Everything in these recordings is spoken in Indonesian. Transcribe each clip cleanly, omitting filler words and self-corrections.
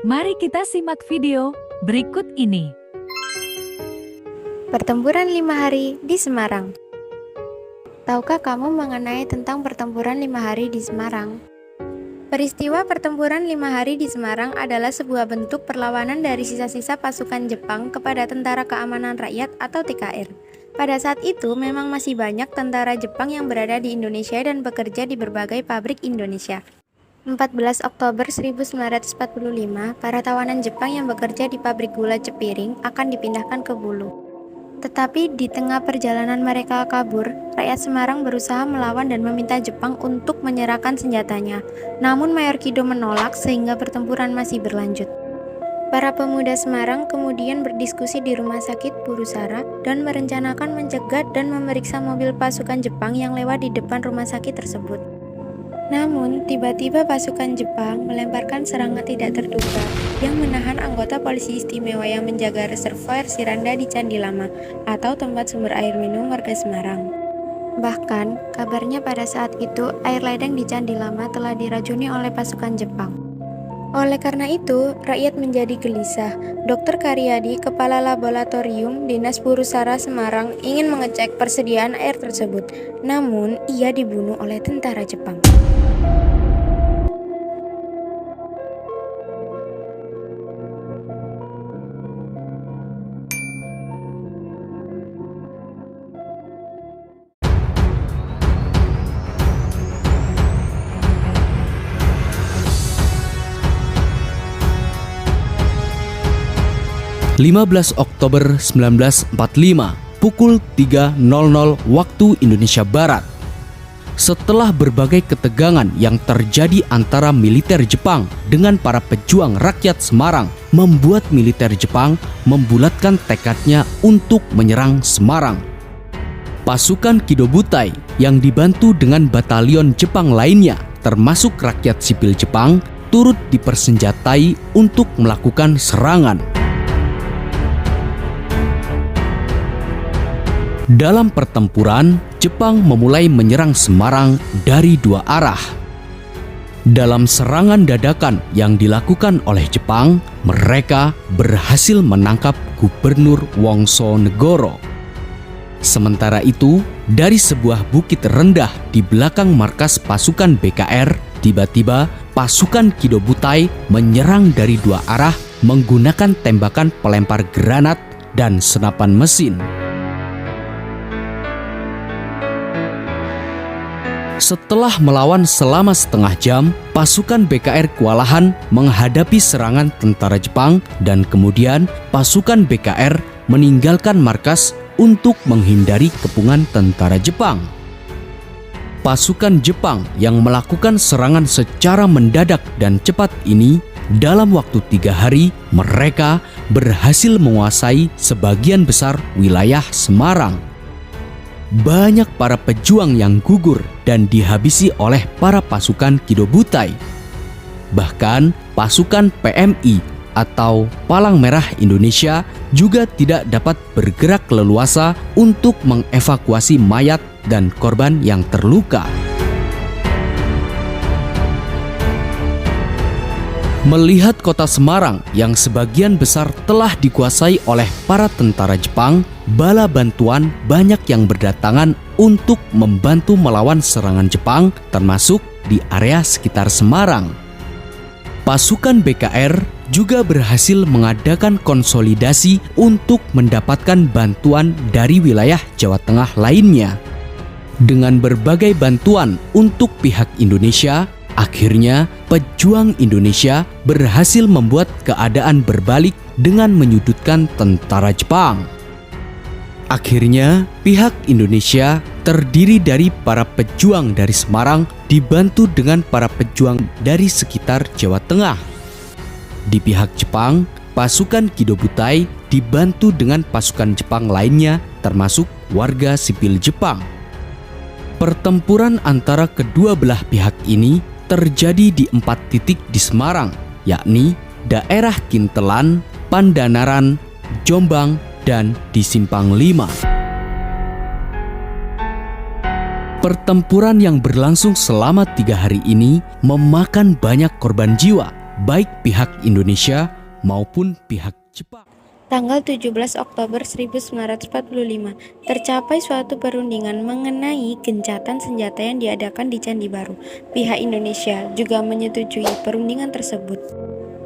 Mari kita simak video berikut ini. Pertempuran 5 hari di Semarang. Tahukah kamu mengenai tentang pertempuran 5 hari di Semarang? Peristiwa pertempuran 5 hari di Semarang adalah sebuah bentuk perlawanan dari sisa-sisa pasukan Jepang kepada Tentara Keamanan Rakyat atau TKR. Pada saat itu memang masih banyak tentara Jepang yang berada di Indonesia dan bekerja di berbagai pabrik Indonesia. 14 Oktober 1945, para tawanan Jepang yang bekerja di pabrik gula Cepiring akan dipindahkan ke Bulu. Tetapi di tengah perjalanan mereka kabur, rakyat Semarang berusaha melawan dan meminta Jepang untuk menyerahkan senjatanya. Namun Mayor Kido menolak sehingga pertempuran masih berlanjut. Para pemuda Semarang kemudian berdiskusi di Rumah Sakit Burusara dan merencanakan mencegat dan memeriksa mobil pasukan Jepang yang lewat di depan rumah sakit tersebut. Namun, tiba-tiba pasukan Jepang melemparkan serangan tidak terduga yang menahan anggota polisi istimewa yang menjaga reservoir Siranda di Candi Lama atau tempat sumber air minum warga Semarang. Bahkan, kabarnya pada saat itu air ledeng di Candi Lama telah diracuni oleh pasukan Jepang. Oleh karena itu, rakyat menjadi gelisah. Dr. Karyadi, Kepala Laboratorium Dinas Burusara Semarang, ingin mengecek persediaan air tersebut. Namun, ia dibunuh oleh tentara Jepang. (15 Oktober 1945) pukul 3.00 waktu Indonesia Barat. Setelah berbagai ketegangan yang terjadi antara militer Jepang dengan para pejuang rakyat Semarang membuat militer Jepang membulatkan tekadnya untuk menyerang Semarang. Pasukan Kido Butai yang dibantu dengan batalion Jepang lainnya termasuk rakyat sipil Jepang turut dipersenjatai untuk melakukan serangan. Dalam pertempuran, Jepang memulai menyerang Semarang dari dua arah. Dalam serangan dadakan yang dilakukan oleh Jepang, mereka berhasil menangkap Gubernur Wongsonegoro. Sementara itu, dari sebuah bukit rendah di belakang markas pasukan BKR, tiba-tiba pasukan Kido Butai menyerang dari dua arah menggunakan tembakan pelempar granat dan senapan mesin. Setelah melawan selama setengah jam, pasukan BKR kewalahan menghadapi serangan tentara Jepang dan kemudian pasukan BKR meninggalkan markas untuk menghindari kepungan tentara Jepang. Pasukan Jepang yang melakukan serangan secara mendadak dan cepat ini, dalam waktu 3 hari mereka berhasil menguasai sebagian besar wilayah Semarang. Banyak para pejuang yang gugur dan dihabisi oleh para pasukan Kido Butai. Bahkan pasukan PMI atau Palang Merah Indonesia juga tidak dapat bergerak leluasa untuk mengevakuasi mayat dan korban yang terluka. Melihat kota Semarang yang sebagian besar telah dikuasai oleh para tentara Jepang, bala bantuan banyak yang berdatangan untuk membantu melawan serangan Jepang, termasuk di area sekitar Semarang. Pasukan BKR juga berhasil mengadakan konsolidasi untuk mendapatkan bantuan dari wilayah Jawa Tengah lainnya. Dengan berbagai bantuan untuk pihak Indonesia, akhirnya pejuang Indonesia berhasil membuat keadaan berbalik dengan menyudutkan tentara Jepang. Akhirnya, pihak Indonesia terdiri dari para pejuang dari Semarang dibantu dengan para pejuang dari sekitar Jawa Tengah. Di pihak Jepang, pasukan Kido Butai dibantu dengan pasukan Jepang lainnya termasuk warga sipil Jepang. Pertempuran antara kedua belah pihak ini terjadi di 4 titik di Semarang, yakni daerah Kintelan, Pandanaran, Jombang, dan di Simpang 5. Pertempuran yang berlangsung selama 3 hari ini memakan banyak korban jiwa baik pihak Indonesia maupun pihak Jepang. Tanggal 17 Oktober 1945, tercapai suatu perundingan mengenai gencatan senjata yang diadakan di Candi Baru. Pihak Indonesia juga menyetujui perundingan tersebut.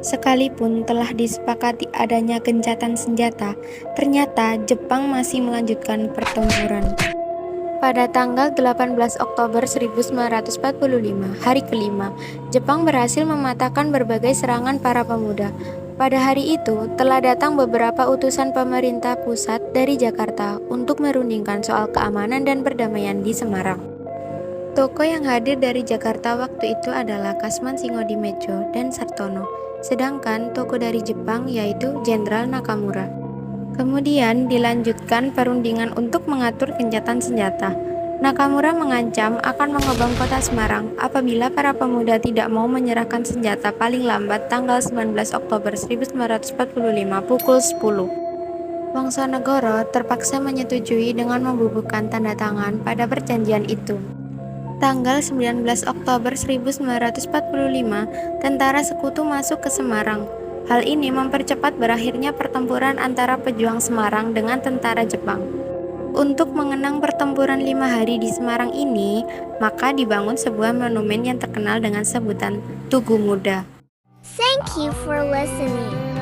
Sekalipun telah disepakati adanya gencatan senjata, ternyata Jepang masih melanjutkan pertempuran. Pada tanggal 18 Oktober 1945, hari kelima, Jepang berhasil mematahkan berbagai serangan para pemuda. Pada hari itu, telah datang beberapa utusan pemerintah pusat dari Jakarta untuk merundingkan soal keamanan dan perdamaian di Semarang. Tokoh yang hadir dari Jakarta waktu itu adalah Kasman Singodimedjo dan Sartono, sedangkan tokoh dari Jepang yaitu Jenderal Nakamura. Kemudian dilanjutkan perundingan untuk mengatur gencatan senjata. Nakamura mengancam akan mengebom kota Semarang apabila para pemuda tidak mau menyerahkan senjata paling lambat tanggal 19 Oktober 1945 pukul 10. Wongsonegoro terpaksa menyetujui dengan membubuhkan tanda tangan pada perjanjian itu. Tanggal 19 Oktober 1945, tentara sekutu masuk ke Semarang. Hal ini mempercepat berakhirnya pertempuran antara pejuang Semarang dengan tentara Jepang. Untuk mengenang pertempuran 5 hari di Semarang ini, maka dibangun sebuah monumen yang terkenal dengan sebutan Tugu Muda. Thank you for listening.